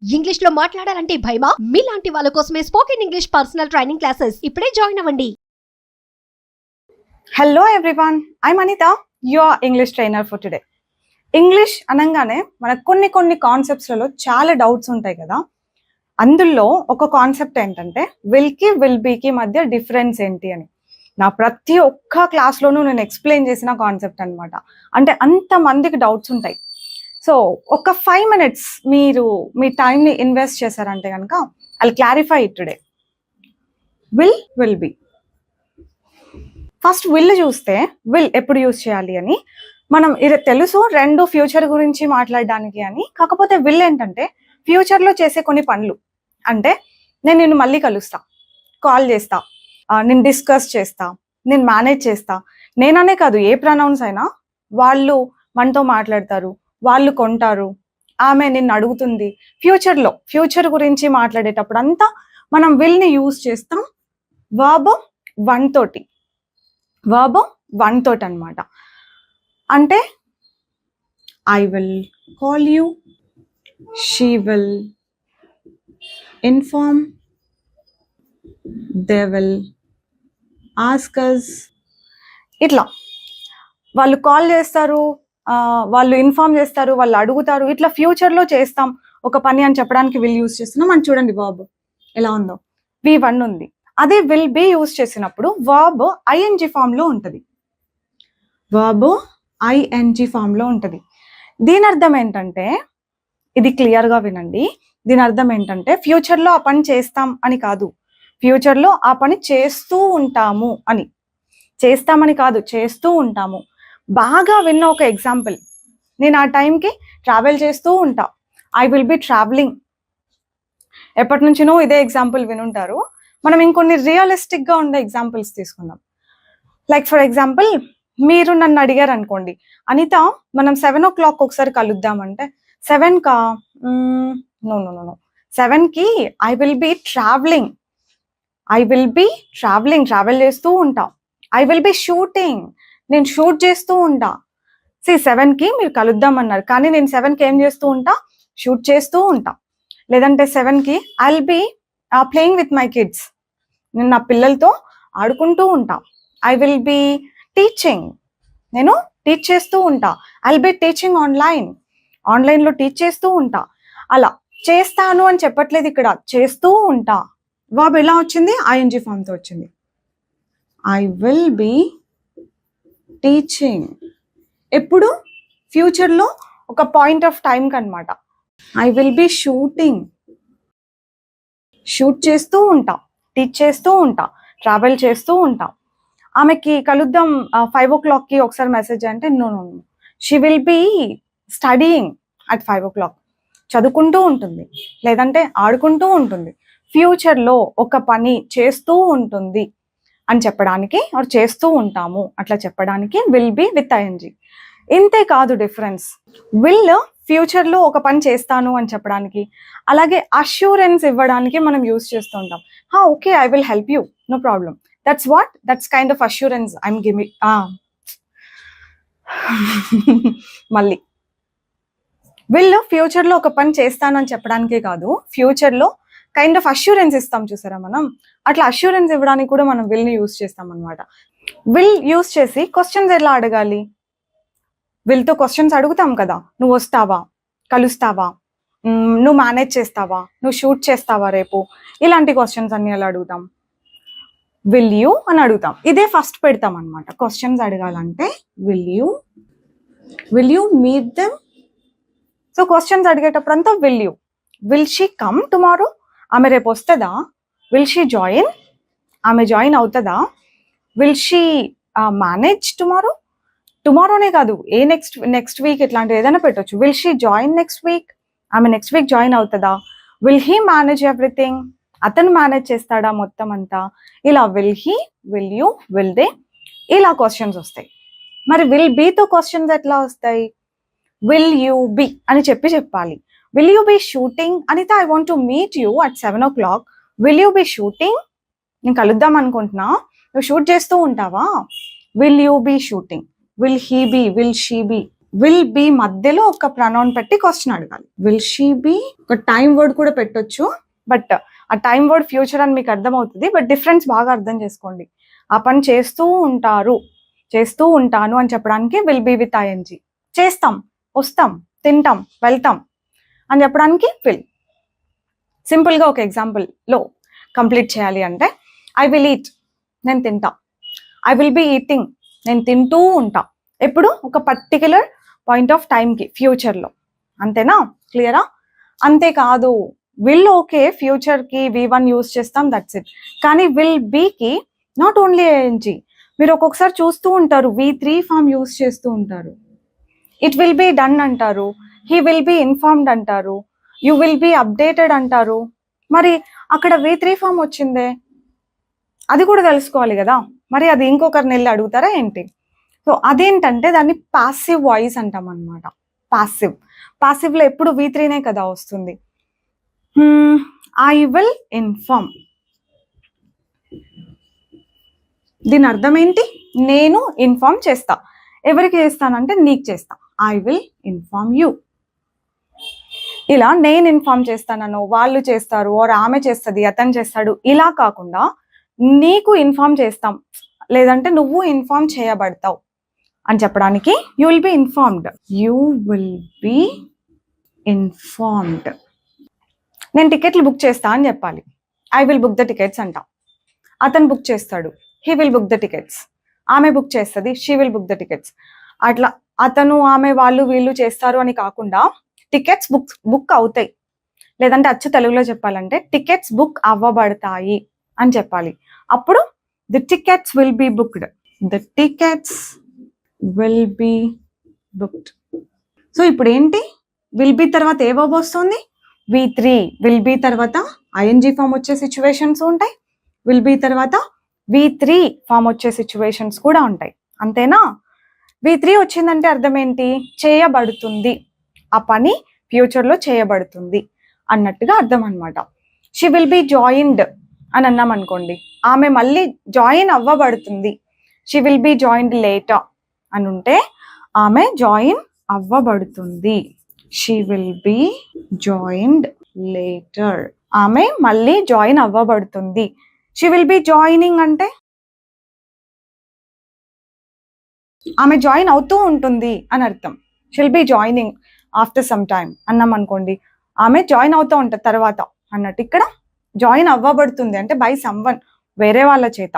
English లో మాట్లాడాలంటే భయమా? మీలాంటి వాళ్ళ కోసమే spoken English personal training classes ఇప్పుడే జాయిన్ అవ్వండి. Hello everyone, I'm Anita, your English trainer for today. English అనగానే మనకు కొన్ని కాన్సెప్ట్స్లలో చాలా డౌట్స్ ఉంటాయి కదా. అందులో ఒక కాన్సెప్ట్ ఏంటంటే విల్కి విల్ బీకి మధ్య డిఫరెన్స్ ఏంటి అని నా ప్రతి ఒక్క క్లాస్లోనూ నేను ఎక్స్ప్లెయిన్ చేసిన కాన్సెప్ట్ అనమాట. అంటే అంతమందికి డౌట్స్ ఉంటాయి. సో ఒక 5 minutes మీరు మీ టైంని ఇన్వెస్ట్ చేశారంటే కనుక I clarify it today. Will be. First will చూస్తే విల్ ఎప్పుడు యూజ్ చేయాలి అని మనం ఇది తెలుసు, రెండు ఫ్యూచర్ గురించి మాట్లాడడానికి అని. కాకపోతే విల్ ఏంటంటే ఫ్యూచర్లో చేసే కొన్ని పనులు. అంటే నేను నిన్ను మళ్ళీ కలుస్తా, కాల్ చేస్తా, నేను డిస్కస్ చేస్తా, నేను మేనేజ్ చేస్తా. నేననే కాదు, ఏ ప్రొనౌన్స్ అయినా వాళ్ళు మనతో మాట్లాడతారు, వాళ్ళు కొంటారు, ఆమె నిన్ను అడుగుతుంది. ఫ్యూచర్ గురించి మాట్లాడేటప్పుడు అంతా మనం విల్ని యూజ్ చేస్తాం వర్బ్ వన్ తోటి అనమాట. అంటే I will call you, she will inform, they will ask us. ఇట్లా వాళ్ళు కాల్ చేస్తారు, వాళ్ళు ఇన్ఫార్మ్ చేస్తారు, వాళ్ళు అడుగుతారు. ఇట్లా ఫ్యూచర్లో చేస్తాం ఒక పని అని చెప్పడానికి విల్ యూజ్ చేస్తున్నాం. అని చూడండి వర్బ్ ఎలా ఉందో. V1 ఉంది. అదే విల్ బి యూజ్ చేసినప్పుడు వర్బ్ ఐఎన్జి ఫామ్లో ఉంటుంది. దీని అర్థం ఏంటంటే, ఇది క్లియర్గా వినండి. దీని అర్థం ఏంటంటే ఫ్యూచర్లో ఆ పని చేస్తాం అని కాదు, ఫ్యూచర్లో ఆ పని చేస్తూ ఉంటాము అని. చేస్తామని కాదు, చేస్తూ ఉంటాము. బాగా విన్న ఒక ఎగ్జాంపుల్, నేను ఆ టైంకి ట్రావెల్ చేస్తూ ఉంటా, ఐ విల్ బి ట్రావెలింగ్. ఎప్పటి నుంచినో ఇదే ఎగ్జాంపుల్ వినుంటారు. మనం ఇంకొన్ని రియలిస్టిక్గా ఉండే ఎగ్జాంపుల్స్ తీసుకుందాం. లైక్ ఫర్ ఎగ్జాంపుల్, మీరు నన్ను అడిగారు అనుకోండి, అనిత మనం 7 o'clock ఒకసారి కలుద్దామంటే 7కా? నో 7కి I will be travelling. Travel చేస్తూ ఉంటా. ఐ విల్ బి షూటింగ్, నేను షూట్ చేస్తూ ఉంటా. 7కి మీరు కలుద్దామన్నారు, కానీ నేను 7కి ఏం చేస్తూ ఉంటా? షూట్ చేస్తూ ఉంటా. లేదంటే 7కి I will be playing with my kids, నేను నా పిల్లలతో ఆడుకుంటూ ఉంటా. ఐ విల్ బి టీచింగ్, నేను టీచ్ చేస్తూ ఉంటా. ఐ విల్ బి టీచింగ్ ఆన్లైన్లో టీచ్ చేస్తూ ఉంటా. అలా చేస్తాను అని చెప్పట్లేదు ఇక్కడ, చేస్తూ ఉంటా. వర్బ్ ఎలా వచ్చింది? ఐఎన్జి ఫామ్తో వచ్చింది. ఐ విల్ బి టీచింగ్ ఎప్పుడు? ఫ్యూచర్లో ఒక పాయింట్ ఆఫ్ టైంకి అనమాట. I will be shooting, shoot చేస్తూ ఉంటా, టీచ్ చేస్తూ ఉంటా, ట్రావెల్ చేస్తూ ఉంటా. ఆమెకి కలుద్దాం 5 o'clockకి ఒకసారి మెసేజ్ అంటే no, she will be studying at 5 o'clock. చదువుకుంటూ ఉంటుంది, లేదంటే ఆడుకుంటూ ఉంటుంది. ఫ్యూచర్లో ఒక పని చేస్తూ ఉంటుంది అని చెప్పడానికి, చేస్తూ ఉంటాము అట్లా చెప్పడానికి విల్ బి విత్ ఐఎన్జి. ఇంతే కాదు డిఫరెన్స్. విల్ ఫ్యూచర్లో ఒక పని చేస్తాను అని చెప్పడానికి, అలాగే అష్యూరెన్స్ ఇవ్వడానికి మనం యూజ్ చేస్తూ ఉంటాం. Okay, I will help you, no problem. That's kind of assurance I'm giving. మళ్ళీ విల్ ఫ్యూచర్లో ఒక పని చేస్తాను అని చెప్పడానికే కాదు, ఫ్యూచర్లో కైండ్ ఆఫ్ అష్యూరెన్స్ ఇస్తాం చూసారా మనం, అట్లా అష్యూరెన్స్ ఇవ్వడానికి కూడా మనం విల్ని యూజ్ చేస్తాం అనమాట. విల్ యూజ్ చేసి క్వశ్చన్స్ ఎలా అడగాలి? విల్తో క్వశ్చన్స్ అడుగుతాం కదా, నువ్వు వస్తావా, కలుస్తావా, నువ్వు మేనేజ్ చేస్తావా, నువ్వు షూట్ చేస్తావా రేపు, ఇలాంటి క్వశ్చన్స్ అన్ని ఎలా అడుగుతాం? విల్ యూ అని అడుగుతాం. ఇదే ఫస్ట్ పెడతాం అనమాట. క్వశ్చన్స్ అడగాలంటే will you meet them. So questions అడిగేటప్పుడు అంతా విల్ షీ కమ్ టుమారో, ఆమె రేపు వస్తుందా? విల్ షీ జాయిన్, ఆమె జాయిన్ అవుతుందా? విల్ షీ మేనేజ్ టుమారోనే కాదు, నెక్స్ట్ వీక్ ఇట్లాంటివి ఏదైనా పెట్టవచ్చు. Will she join next week, ఆమె నెక్స్ట్ వీక్ జాయిన్ అవుతుందా? విల్ హీ మేనేజ్ ఎవ్రీథింగ్, అతను మేనేజ్ చేస్తాడా మొత్తం అంతా? ఇలా will he, will you, will they, ఇలా క్వశ్చన్స్ వస్తాయి. మరి విల్ బీతో క్వశ్చన్స్ ఎట్లా వస్తాయి? విల్ యూ బి అని చెప్పాలి. Will you be shooting? Anita, I want to meet you at 7 o'clock. Will you be shooting? నేను కలుద్దాం అనుకుంటున్నా, నువ్వు షూట్ చేస్తూ ఉంటావా? Will you be shooting. Will he be, will she be, will be మధ్యలో ఒక ప్రనౌన్ పెట్టి క్వశ్చన్ అడగాలి. విల్ షీ బి, ఒక టైం వర్డ్ కూడా పెట్టొచ్చు, బట్ ఆ టైం వర్డ్ ఫ్యూచర్ అని మీకు అర్థమవుతుంది, బట్ డిఫరెన్స్ బాగా అర్థం చేసుకోండి. ఆ పని చేస్తూ ఉంటారు, చేస్తూ ఉంటాను అని చెప్పడానికి విల్ బి విత్ ఐఎన్జి. చేస్తాం, వస్తాం, తింటాం, వెళ్తాం అని చెప్పడానికి విల్. సింపుల్గా ఒక ఎగ్జాంపుల్లో కంప్లీట్ చేయాలి అంటే ఐ విల్ ఈట్, నేను తింటా. ఐ విల్ బి ఈటింగ్, నేను తింటూ ఉంటా. ఎప్పుడు? ఒక పర్టిక్యులర్ పాయింట్ ఆఫ్ టైంకి, ఫ్యూచర్లో. అంతేనా? క్లియరా? అంతేకాదు, విల్ ఓకే ఫ్యూచర్కి V1 యూజ్ చేస్తాం, దట్స్ ఇట్. కానీ విల్ బీకి నాట్ ఓన్లీ ఐఎన్జి, మీరు ఒక్కొక్కసారి చూస్తూ ఉంటారు V3 ఫామ్ యూజ్ చేస్తూ ఉంటారు. ఇట్ విల్ బి డన్ అంటారు, హీ విల్ బి ఇన్ఫార్మ్డ్ అంటారు, యూ విల్ బి అప్డేటెడ్ అంటారు. మరి అక్కడ V3 ఫామ్ వచ్చిందే, అది కూడా తెలుసుకోవాలి కదా. మరి అది ఇంకొకరిని వెళ్ళి అడుగుతారా ఏంటి? సో అదేంటంటే దాన్ని పాసివ్ వాయిస్ అంటాం అనమాట. పాసివ్లో ఎప్పుడు V3నే కదా వస్తుంది. ఐ విల్ ఇన్ఫార్మ్, దీని అర్థం ఏంటి? నేను ఇన్ఫార్మ్ చేస్తా. ఎవరికి చేస్తానంటే నీకు చేస్తా. I will inform you. ఇలా నేను ఇన్ఫార్మ్ చేస్తానను, వాళ్ళు చేస్తారు, ఓర్ ఆమె చేస్తుంది, అతను చేస్తాడు, ఇలా కాకుండా నీకు ఇన్ఫార్మ్ చేస్తాం, లేదంటే నువ్వు ఇన్ఫార్మ్ చేయబడతావు అని చెప్పడానికి you will be informed. You will be informed. నేను టికెట్లు బుక్ చేస్తా అని చెప్పాలి. I will book the tickets అంట. అతను బుక్ చేస్తాడు, he will book the tickets. ఆమె బుక్ చేస్తుంది, she will book the tickets. అట్లా అతను, ఆమె, వాళ్ళు, వీళ్ళు చేస్తారు అని కాకుండా టికెట్స్ బుక్ అవుతాయి, లేదంటే అచ్చు తెలుగులో చెప్పాలంటే టికెట్స్ బుక్ అవ్వబడతాయి అని చెప్పాలి. అప్పుడు the tickets will be booked. The tickets will be booked. So ఇప్పుడు ఏంటి? విల్ బి తర్వాత ఏ వర్బ్ వస్తుంది? V3. విల్ బి తర్వాత ఐఎన్జి ఫామ్ వచ్చే సిచ్యువేషన్స్ ఉంటాయి, విల్ బి తర్వాత V3 ఫామ్ వచ్చే సిచ్యువేషన్స్ కూడా ఉంటాయి. అంతేనా? V3 వచ్చిందంటే అర్థం ఏంటి? చేయబడుతుంది, ఆ పని ఫ్యూచర్లో చేయబడుతుంది అన్నట్టుగా అర్థం అనమాట. షీ విల్ బి జాయిన్డ్ అని అన్నాం అనుకోండి, ఆమె మళ్ళీ జాయిన్ అవ్వబడుతుంది. She will be joined later అని ఉంటే ఆమె జాయిన్ అవ్వబడుతుంది. She will be joined later, ఆమె మళ్ళీ జాయిన్ అవ్వబడుతుంది. షీ విల్ బి జాయినింగ్ అంటే ఆమె జాయిన్ అవుతూ ఉంటుంది అని అర్థం. She will be joining after some time అన్నాం అనుకోండి, ఆమె జాయిన్ అవుతూ ఉంటుంది తర్వాత అన్నట్టు. ఇక్కడ జాయిన్ అవ్వబడుతుంది అంటే బై సమ్వన్, వేరే వాళ్ళ చేత.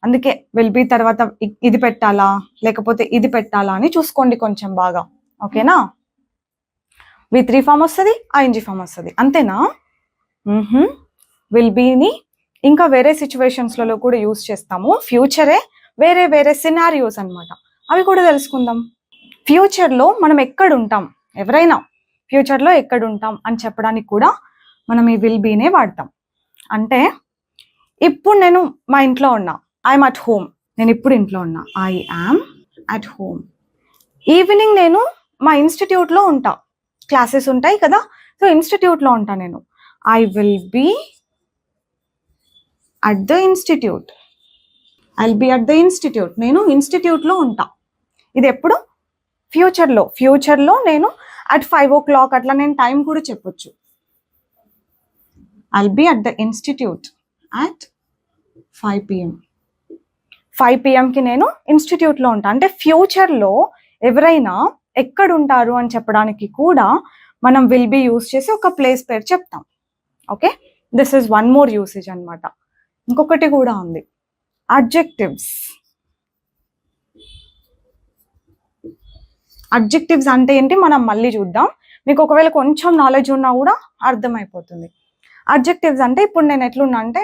అందుకే విల్ బి తర్వాత ఇది పెట్టాలా లేకపోతే ఇది పెట్టాలా అని చూసుకోండి కొంచెం బాగా. ఓకేనా? V3 ఫామ్ వస్తుంది, ఐఎన్జి ఫామ్ వస్తుంది. అంతేనా? విల్ బీని ఇంకా వేరే సిచ్యువేషన్స్లలో కూడా యూజ్ చేస్తాము. ఫ్యూచరే వేరే వేరే సినారియోస్ అనమాట, అవి కూడా తెలుసుకుందాం. ఫ్యూచర్లో మనం ఎక్కడ ఉంటాం, ఎవరైనా ఫ్యూచర్లో ఎక్కడ ఉంటాం అని చెప్పడానికి కూడా మనం ఈ విల్ బీనే వాడతాం. అంటే ఇప్పుడు నేను మా ఇంట్లో ఉన్నా, ఐఎమ్ అట్ హోమ్. నేను ఇప్పుడు ఇంట్లో ఉన్నా, I am at home. Evening నేను మా ఇన్స్టిట్యూట్లో ఉంటా, క్లాసెస్ ఉంటాయి కదా, సో ఇన్స్టిట్యూట్లో ఉంటా నేను. I will be at the institute. I'll be at the institute, నేను ఇన్స్టిట్యూట్లో ఉంటా. ఇది ఎప్పుడు? ఫ్యూచర్లో నేను అట్ 5 o'clock అట్లా నేను టైం కూడా చెప్పొచ్చు. I'll be at the institute at 5 PM. 5 PMకి నేను ఇన్స్టిట్యూట్లో ఉంటా. అంటే ఫ్యూచర్లో ఎవరైనా ఎక్కడ ఉంటారు అని చెప్పడానికి కూడా మనం విల్ బి యూజ్ చేసి ఒక ప్లేస్ పేరు చెప్తాం. Okay, this is one more usage అనమాట. ఇంకొకటి కూడా ఉంది, అడ్జెక్టివ్స్. అడ్జెక్టివ్స్ అంటే ఏంటి మనం మళ్ళీ చూద్దాం. మీకు ఒకవేళ కొంచెం నాలెడ్జ్ ఉన్నా కూడా అర్థమైపోతుంది. అడ్జెక్టివ్స్ అంటే ఇప్పుడు నేను ఎట్లున్నా అంటే,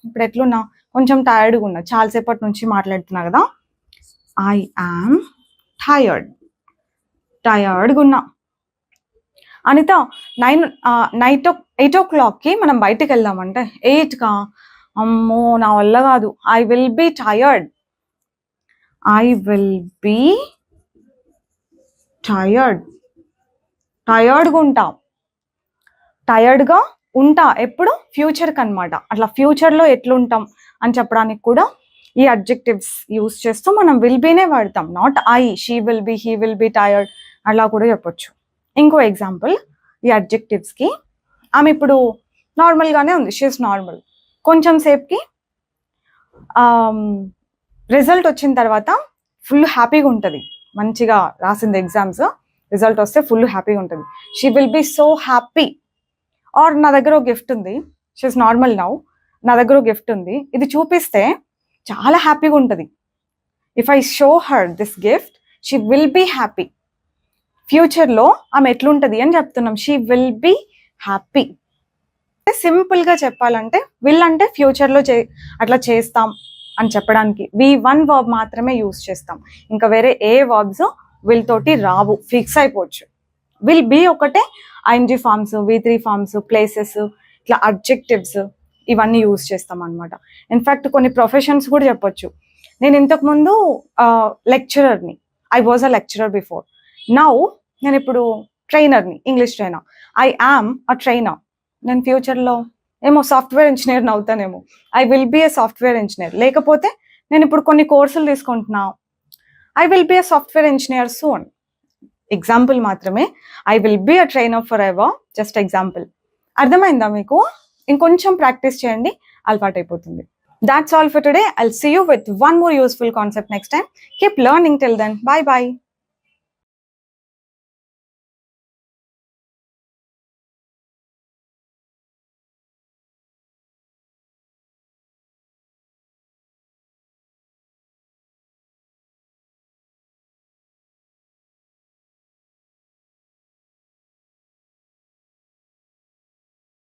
ఇప్పుడు ఎట్లున్నా కొంచెం టైర్డ్గా ఉన్నా, చాలాసేపటి నుంచి మాట్లాడుతున్నా కదా. ఐ యామ్ టయర్డ్గా ఉన్నా. అనిత 8 o'clockకి మనం బయటకు వెళ్దామంటే 8కా, అమ్మో నా వల్ల కాదు. I will be tired. I will be టయర్డ్గా ఉంటా. టయర్డ్గా ఉంటా ఎప్పుడు? ఫ్యూచర్కి అనమాట. అట్లా ఫ్యూచర్లో ఎట్లుంటాం అని చెప్పడానికి కూడా ఈ అడ్జెక్టివ్స్ యూజ్ చేస్తూ మనం విల్ బీనే వాడతాం. Not I, she will B, he will be tired, అలా కూడా చెప్పొచ్చు. ఇంకో ఎగ్జాంపుల్ ఈ అడ్జెక్టివ్స్కి, ఆమె ఇప్పుడు నార్మల్గానే ఉంది, షీఈస్ నార్మల్. కొంచెం సేపుకి రిజల్ట్ వచ్చిన తర్వాత ఫుల్ హ్యాపీగా ఉంటుంది, మంచిగా రాసింది ఎగ్జామ్స్, రిజల్ట్ వస్తే ఫుల్ హ్యాపీగా ఉంటుంది. She will be so happy. Or నా దగ్గర ఒక గిఫ్ట్ ఉంది, షీఈస్ నార్మల్ నౌ, నా దగ్గర ఒక గిఫ్ట్ ఉంది, ఇది చూపిస్తే చాలా హ్యాపీగా ఉంటుంది. If I show her this gift she will be happy. ఫ్యూచర్లో ఆమె ఎట్లుంటుంది అని చెప్తున్నాం, షీ విల్ బీ హ్యాపీ. సింపుల్గా చెప్పాలంటే విల్ అంటే ఫ్యూచర్లో అట్లా చేస్తాం అని చెప్పడానికి V1 వర్బ్ మాత్రమే యూజ్ చేస్తాం, ఇంకా వేరే ఏ వర్బ్స్ విల్ తోటి రావు, ఫిక్స్ అయిపోవచ్చు. విల్ బీ ఒకటే ING forms, V3 forms, places, ఇట్లా అడ్జెక్టివ్స్ ఇవన్నీ యూజ్ చేస్తాం అనమాట. ఇన్ఫ్యాక్ట్ కొన్ని ప్రొఫెషన్స్ కూడా చెప్పొచ్చు. నేను ఇంతకుముందు లెక్చరర్ని, I was a lecturer before. Now నేను ఇప్పుడు ట్రైనర్ని, English trainer. I am a trainer. నేను ఫ్యూచర్లో ఏమో సాఫ్ట్వేర్ ఇంజనీర్ని అవుతానేమో, I will be a software engineer. లేకపోతే నేను ఇప్పుడు కొన్ని కోర్సులు తీసుకుంటున్నా, I will be a software engineer soon. Example మాత్రమే. I will be a trainer forever, just example. అర్థమైందా మీకు? ఇంకొంచెం ప్రాక్టీస్ చేయండి, అలవాటు అయిపోతుంది. That's all for today. I'll see you with one more useful concept next time. Keep learning till then. Bye bye.